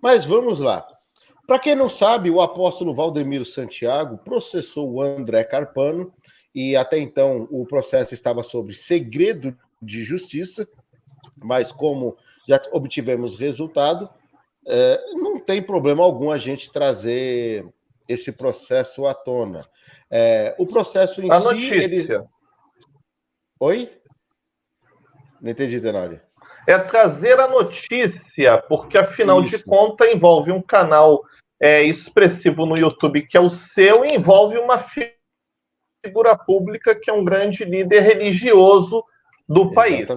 Mas vamos lá. Para quem não sabe, o apóstolo Valdemiro Santiago processou o André Carpano e até então o processo estava sobre segredo de justiça, mas como já obtivemos resultado, não tem problema algum a gente trazer esse processo à tona. O processo em A si, notícia. Oi? Não entendi, Tenório. É trazer a notícia, porque afinal de Isso. contas envolve um canal expressivo no YouTube que é o seu e envolve uma figura pública que é um grande líder religioso do país.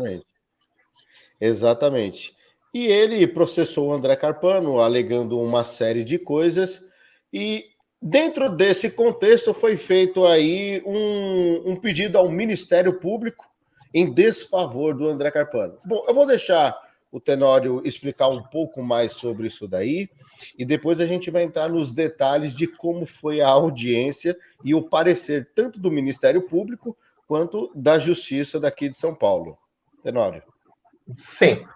Exatamente. E ele processou o André Carpano, alegando uma série de coisas, e dentro desse contexto foi feito aí um pedido ao Ministério Público em desfavor do André Carpano. Bom, eu vou deixar o Tenório explicar um pouco mais sobre isso daí, e depois a gente vai entrar nos detalhes de como foi a audiência e o parecer tanto do Ministério Público quanto da Justiça daqui de São Paulo. Tenório. Sim.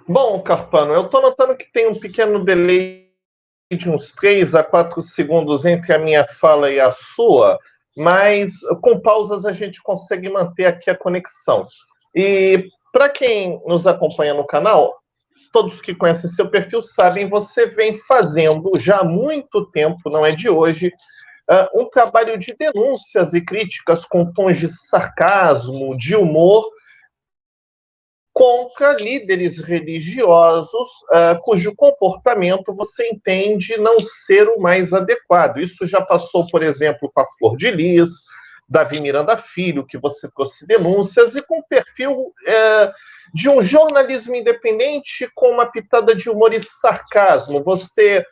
Bom, Carpano, eu estou notando que tem um pequeno delay de uns 3 a 4 segundos entre a minha fala e a sua, mas com pausas a gente consegue manter aqui a conexão. E para quem nos acompanha no canal, todos que conhecem seu perfil sabem, você vem fazendo já há muito tempo, não é de hoje, um trabalho de denúncias e críticas com tons de sarcasmo, de humor, contra líderes religiosos cujo comportamento você entende não ser o mais adequado. Isso já passou, por exemplo, com a Flor de Lis, Davi Miranda Filho, que você trouxe denúncias, e com perfil de um jornalismo independente com uma pitada de humor e sarcasmo. Você,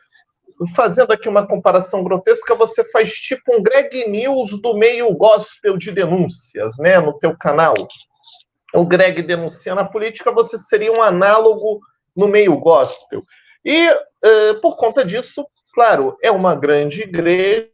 fazendo aqui uma comparação grotesca, você faz tipo um Greg News do meio gospel de denúncias, né, no teu canal. O Greg denunciando a política, você seria um análogo no meio gospel. E, por conta disso, claro, é uma grande igreja,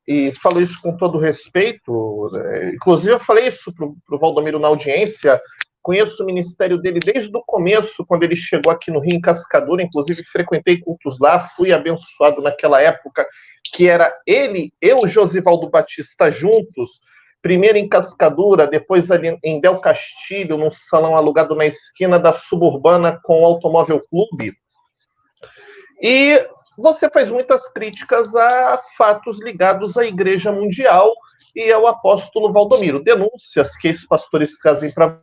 e falo isso com todo respeito, inclusive eu falei isso para o Valdomiro na audiência, conheço o ministério dele desde o começo, quando ele chegou aqui no Rio, em Cascadura, inclusive frequentei cultos lá, fui abençoado naquela época, que era ele e o Josivaldo Batista juntos, primeiro em Cascadura, depois ali em Del Castilho, num salão alugado na esquina da Suburbana com o Automóvel Clube. E você faz muitas críticas a fatos ligados à Igreja Mundial e ao apóstolo Valdomiro. Denúncias que esses pastores trazem para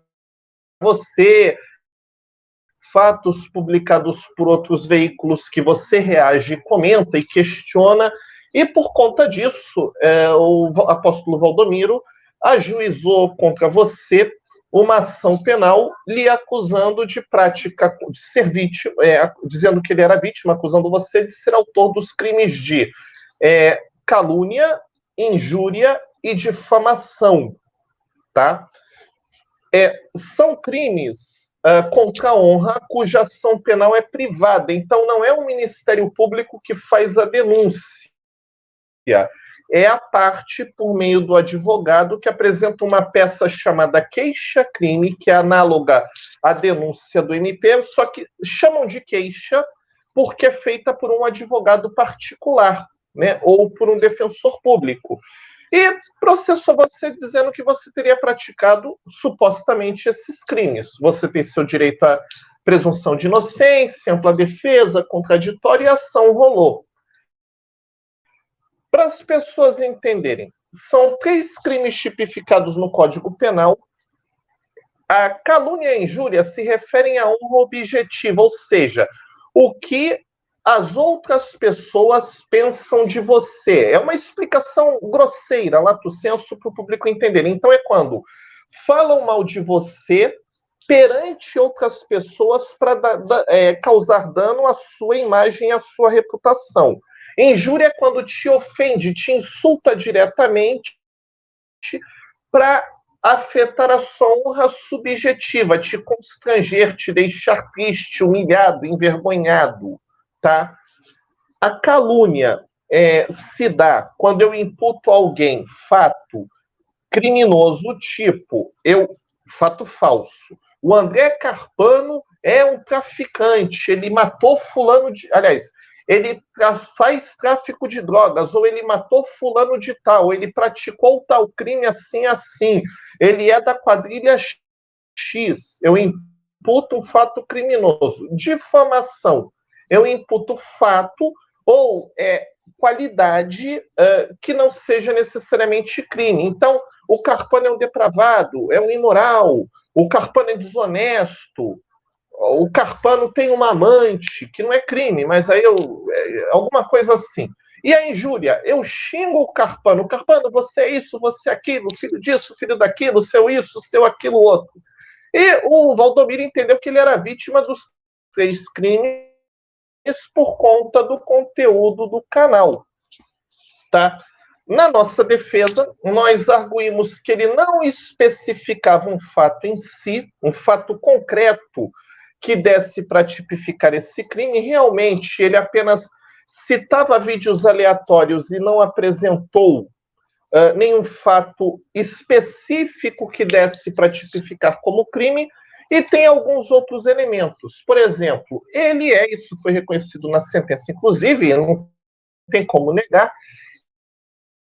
você, fatos publicados por outros veículos que você reage, comenta e questiona, e por conta disso, o apóstolo Valdomiro ajuizou contra você uma ação penal lhe acusando de prática, de ser vítima, dizendo que ele era vítima, acusando você de ser autor dos crimes de calúnia, injúria e difamação, tá? São crimes contra a honra cuja ação penal é privada, então não é o Ministério Público que faz a denúncia, é a parte, por meio do advogado, que apresenta uma peça chamada queixa-crime, que é análoga à denúncia do MP, só que chamam de queixa porque é feita por um advogado particular, né, ou por um defensor público. E processou você dizendo que você teria praticado, supostamente, esses crimes. Você tem seu direito à presunção de inocência, ampla defesa, contraditória, e a ação rolou. Para as pessoas entenderem, são 3 crimes tipificados no Código Penal. A calúnia e a injúria se referem a honra objetiva, ou seja, o que as outras pessoas pensam de você. É uma explicação grosseira, lato sensu, para o público entender. Então é quando falam mal de você perante outras pessoas para causar dano à sua imagem e à sua reputação. Injúria é quando te ofende, te insulta diretamente para afetar a sua honra subjetiva, te constranger, te deixar triste, humilhado, envergonhado, tá? A calúnia se dá quando eu imputo a alguém fato criminoso, tipo, fato falso. o André Carpano é um traficante, ele matou fulano de... Aliás, ele faz tráfico de drogas, ou ele matou fulano de tal, ele praticou tal crime assim, assim, ele é da quadrilha X, eu imputo um fato criminoso. Difamação, eu imputo fato ou qualidade que não seja necessariamente crime. Então, o Carpano é um depravado, é um imoral, o Carpano é desonesto, o Carpano tem uma amante, que não é crime, mas aí alguma coisa assim. E a injúria, eu xingo o Carpano, você é isso, você é aquilo, filho disso, filho daquilo, seu isso, seu aquilo outro. E o Valdomiro entendeu que ele era vítima dos 3 crimes por conta do conteúdo do canal. Tá? Na nossa defesa, nós arguímos que ele não especificava um fato em si, um fato concreto que desse para tipificar esse crime. Realmente, ele apenas citava vídeos aleatórios e não apresentou nenhum fato específico que desse para tipificar como crime, e tem alguns outros elementos. Por exemplo, isso foi reconhecido na sentença, inclusive, não tem como negar,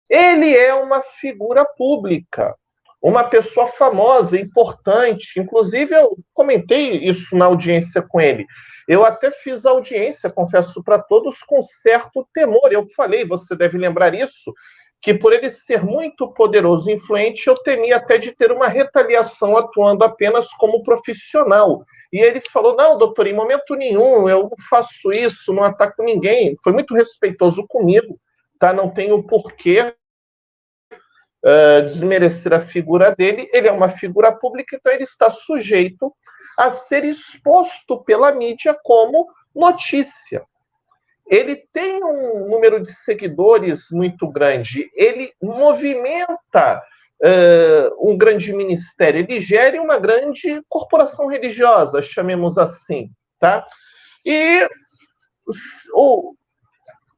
ele é uma figura pública, uma pessoa famosa, importante. Inclusive, eu comentei isso na audiência com ele. Eu até fiz a audiência, confesso para todos, com certo temor. Eu falei, você deve lembrar isso, que por ele ser muito poderoso e influente, eu temia até de ter uma retaliação atuando apenas como profissional. E ele falou, não, doutor, em momento nenhum, eu não faço isso, não ataco ninguém. Foi muito respeitoso comigo, tá? Não tenho porquê desmerecer a figura dele. Ele é uma figura pública, então ele está sujeito a ser exposto pela mídia como notícia. Ele tem um número de seguidores muito grande, ele movimenta um grande ministério, ele gere uma grande corporação religiosa, chamemos assim, tá? E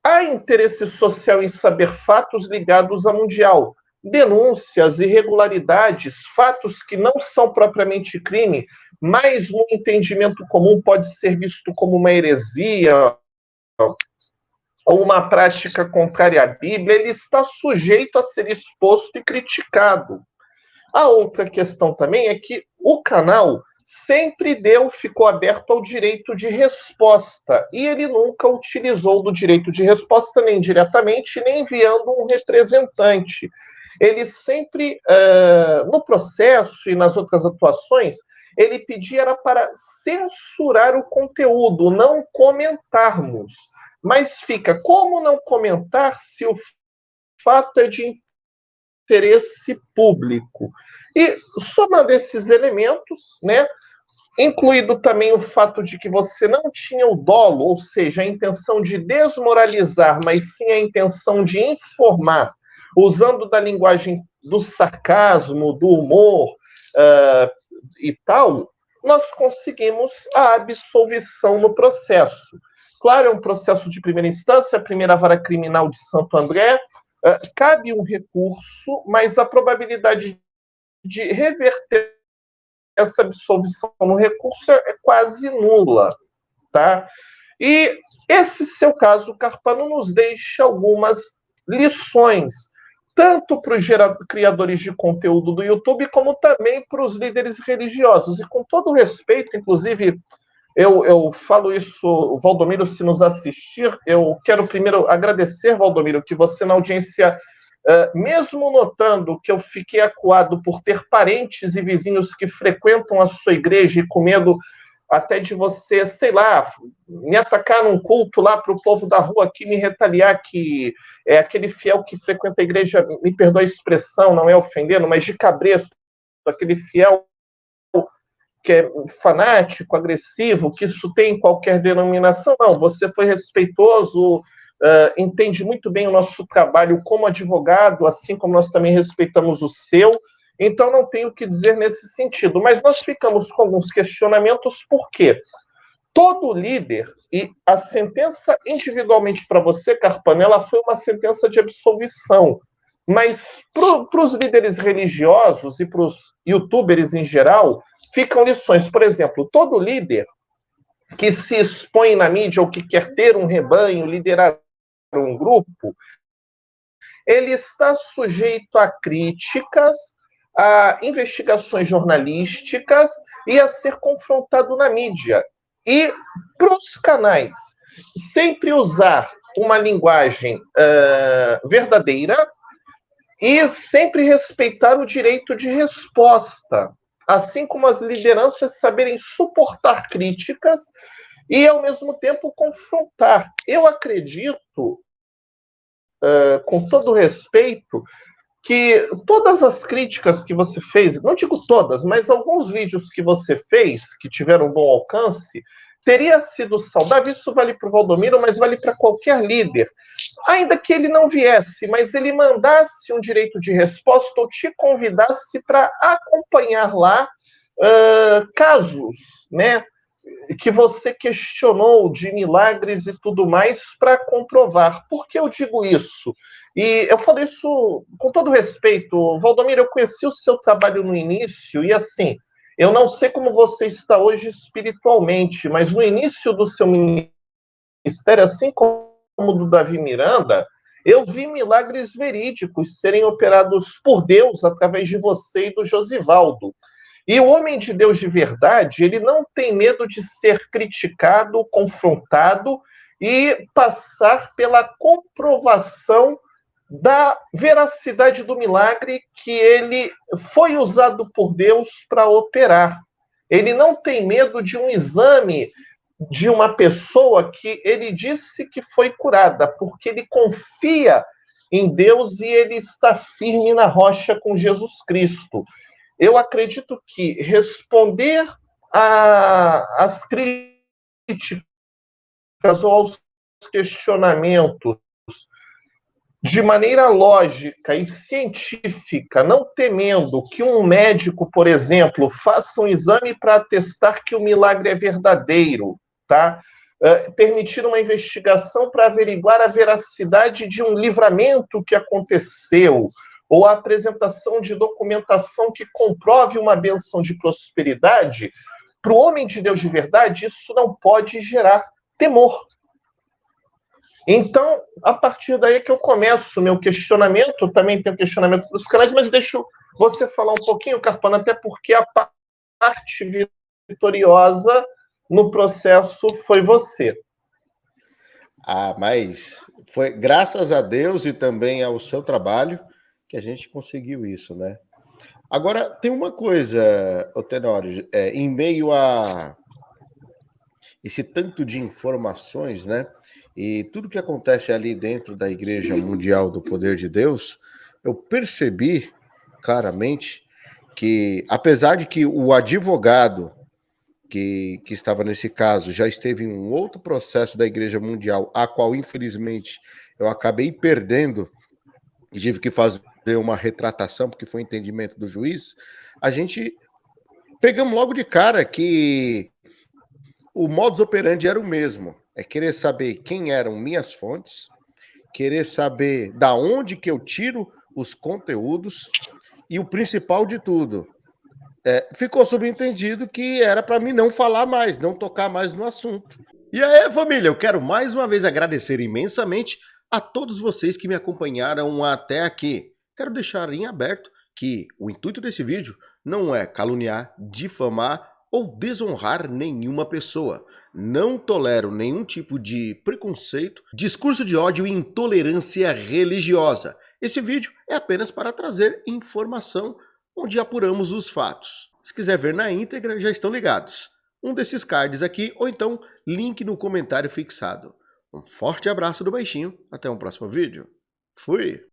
há interesse social em saber fatos ligados à Mundial, denúncias, irregularidades, fatos que não são propriamente crime, mas no entendimento comum pode ser visto como uma heresia ou uma prática contrária à Bíblia, ele está sujeito a ser exposto e criticado. A outra questão também é que o canal sempre ficou aberto ao direito de resposta, e ele nunca utilizou do direito de resposta, nem diretamente, nem enviando um representante. Ele sempre, no processo e nas outras atuações, ele pedia era para censurar o conteúdo, não comentarmos. Mas fica, como não comentar se o fato é de interesse público? E somando esses elementos, né, incluído também o fato de que você não tinha o dolo, ou seja, a intenção de desmoralizar, mas sim a intenção de informar, usando da linguagem do sarcasmo, do humor e tal, nós conseguimos a absolvição no processo. Claro, é um processo de primeira instância, a primeira vara criminal de Santo André, cabe um recurso, mas a probabilidade de reverter essa absolvição no recurso é quase nula, tá? E esse seu caso, Carpano, nos deixa algumas lições, tanto para os criadores de conteúdo do YouTube, como também para os líderes religiosos. E com todo respeito, inclusive, eu falo isso, Valdomiro, se nos assistir, eu quero primeiro agradecer, Valdomiro, que você na audiência, mesmo notando que eu fiquei acuado por ter parentes e vizinhos que frequentam a sua igreja e com medo até de você, sei lá, me atacar num culto lá para o povo da rua aqui, me retaliar, que é aquele fiel que frequenta a igreja, me perdoa a expressão, não é ofendendo, mas de cabresto, aquele fiel que é fanático, agressivo, que isso tem em qualquer denominação. Não, você foi respeitoso, entende muito bem o nosso trabalho como advogado, assim como nós também respeitamos o seu. Então, não tenho o que dizer nesse sentido. Mas nós ficamos com alguns questionamentos, por quê? Todo líder, e a sentença individualmente para você, Carpano, ela foi uma sentença de absolvição. Mas para os líderes religiosos e para os youtubers em geral, ficam lições. Por exemplo, todo líder que se expõe na mídia ou que quer ter um rebanho, liderar um grupo, ele está sujeito a críticas, a investigações jornalísticas e a ser confrontado na mídia. E para os canais, sempre usar uma linguagem verdadeira e sempre respeitar o direito de resposta, assim como as lideranças saberem suportar críticas e, ao mesmo tempo, confrontar. Eu acredito, com todo respeito, que todas as críticas que você fez, não digo todas, mas alguns vídeos que você fez, que tiveram um bom alcance, teria sido saudável. Isso vale para o Valdomiro, mas vale para qualquer líder. Ainda que ele não viesse, mas ele mandasse um direito de resposta ou te convidasse para acompanhar lá casos, né, que você questionou de milagres e tudo mais para comprovar. Por que eu digo isso? E eu falo isso com todo respeito. Valdomiro, eu conheci o seu trabalho no início e, assim, eu não sei como você está hoje espiritualmente, mas no início do seu ministério, assim como do Davi Miranda, eu vi milagres verídicos serem operados por Deus através de você e do Josivaldo. E o homem de Deus de verdade, ele não tem medo de ser criticado, confrontado e passar pela comprovação da veracidade do milagre que ele foi usado por Deus para operar. Ele não tem medo de um exame de uma pessoa que ele disse que foi curada, porque ele confia em Deus e ele está firme na rocha com Jesus Cristo. Eu acredito que responder às críticas ou aos questionamentos de maneira lógica e científica, não temendo que um médico, por exemplo, faça um exame para atestar que o milagre é verdadeiro, tá? Permitir uma investigação para averiguar a veracidade de um livramento que aconteceu, ou a apresentação de documentação que comprove uma bênção de prosperidade, para o homem de Deus de verdade, isso não pode gerar temor. Então, a partir daí é que eu começo o meu questionamento. Também tenho questionamento dos canais, mas deixo você falar um pouquinho, Carpano, até porque a parte vitoriosa no processo foi você. Ah, mas foi graças a Deus e também ao seu trabalho que a gente conseguiu isso, né? Agora, tem uma coisa, Tenório, em meio a esse tanto de informações, né? E tudo que acontece ali dentro da Igreja Mundial do Poder de Deus, eu percebi claramente que, apesar de que o advogado que estava nesse caso já esteve em um outro processo da Igreja Mundial, a qual, infelizmente, eu acabei perdendo e tive que fazer uma retratação, porque foi entendimento do juiz, a gente pegamos logo de cara que o modus operandi era o mesmo. É querer saber quem eram minhas fontes, querer saber da onde que eu tiro os conteúdos e o principal de tudo, ficou subentendido que era para mim não falar mais, não tocar mais no assunto. E aí, família, eu quero mais uma vez agradecer imensamente a todos vocês que me acompanharam até aqui. Quero deixar em aberto que o intuito desse vídeo não é caluniar, difamar ou desonrar nenhuma pessoa. Não tolero nenhum tipo de preconceito, discurso de ódio e intolerância religiosa. Esse vídeo é apenas para trazer informação onde apuramos os fatos. Se quiser ver na íntegra, já estão ligados. Um desses cards aqui, ou então link no comentário fixado. Um forte abraço do Baixinho, até um próximo vídeo. Fui!